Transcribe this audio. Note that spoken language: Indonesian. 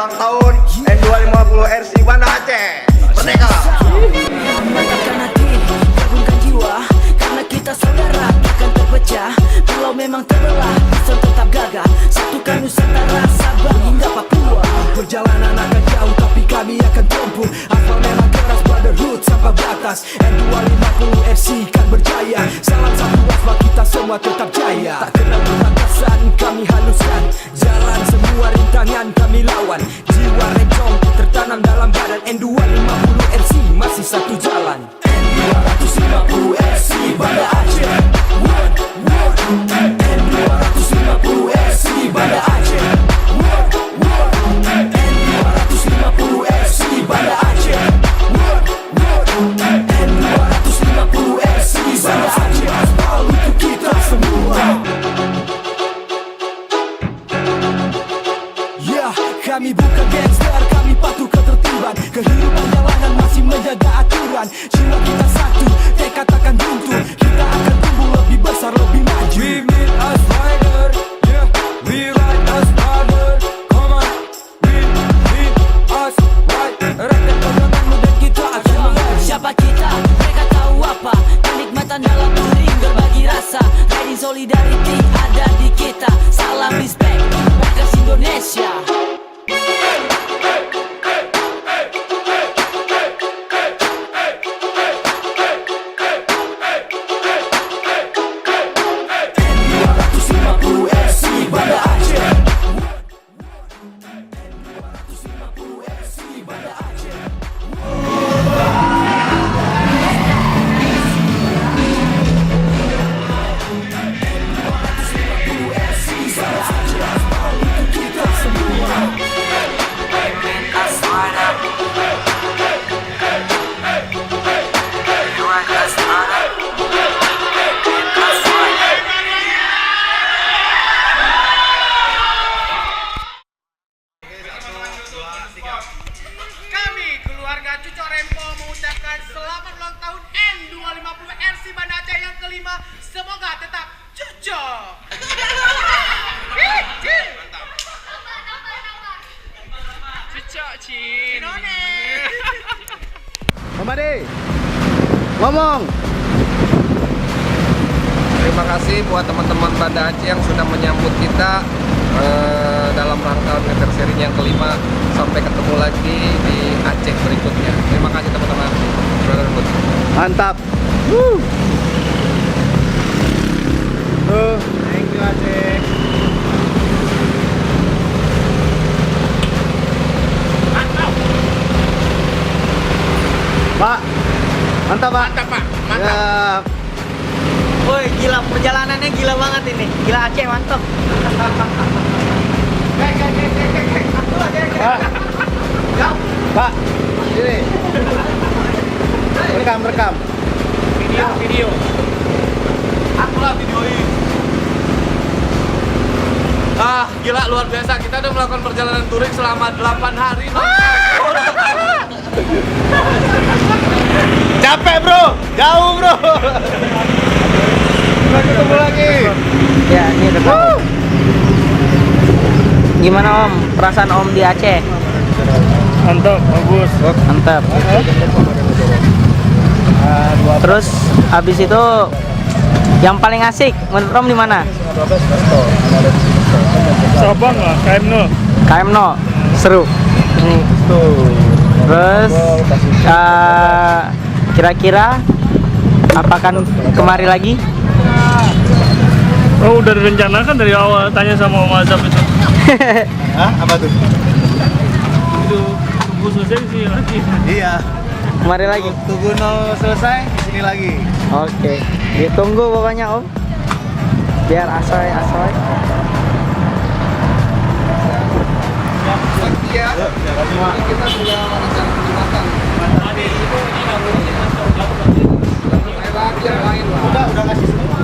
ulang tahun N250 RC Banda Aceh. Merdeka. Mantapkan hati, gabungkan jiwa, karena kita saudara takkan terpecah. Pulau memang terbelah, Islam tetap gagah, satukan Nusantara, Sabang hingga Papua. Perjalanan akan jauh tapi kami akan tempuh. Asal memang keras, brotherhood sampai batas. N250 RC kan berjaya. Salam satu asma, kita semua tetap jaya. Tak kenal batasan, kami haluskan jalan, semua rintangan kami lawan. Jiwa rencong tertanam dalam badan. N250 RC masih satu jalan. N250 RC Banda Aceh. N250 RC Banda Aceh. N250 RC Banda Aceh. N250 RC Banda Aceh. Aspal untuk kita semua. Ya, kami bukan gangster, kami patuh ketertiban. Kehidupan jalanan masih menjaga aturan. Jiwa kita satu, tekad takkan runtuh. Kita akan tumbuh lebih besar, lebih maju. We meet as rider, yeah, we ride as brother. Come on, we meet as rider. Rakyat peganganmu dan kita akan mengadu. Siapa kita? Mereka tahu apa? Kenikmatan dalam touring berbagi rasa. Riding solidarity ada di kita. Salam respect, Bikers Indonesia. Kami, keluarga Cucok Rempo, mengucapkan selamat ulang tahun N250 RC Banda Aceh yang kelima. Semoga tetap cucok. Mantap. Cucok, Cin. None. Om Ade, ngomong. Terima kasih buat teman-teman Banda Aceh yang sudah menyambut kita dalam rangka anniversary yang kelima. Sampai ketemu lagi di Aceh berikutnya. Terima kasih teman-teman. Brotherhood. Mantap. Thank you Aceh. Pak, mantap Pak. Mantap, Pak. Mantap. Ya. Woi, gila perjalanannya gila banget ini. Gila Aceh, mantap. Pak, sini. Rekam. Video. Akulah videoin. Gila luar biasa. Kita udah melakukan perjalanan touring selama 8 hari. Capek bro, jauh bro. Kita ketemu lagi. Ya, ini ketemu. Gimana Om? Perasaan Om di Aceh? Mantap, bagus. Mantap. Terus habis itu yang paling asik menurut Om di mana? Sabang lah, KM No. Seru. Ini. Terus kira-kira apakan kemari lagi? Oh, udah direncanakan dari awal, tanya sama Om Azam itu. Hah? Apa tuh? Itu tunggu selesai sih lagi. Iya. Kemari lagi. Tunggu nol selesai, sini lagi. Oke. Ditunggu pokoknya Om. Biar asoy. Ya, kita sudah merasakan kenikmatan. Udah kasih semua.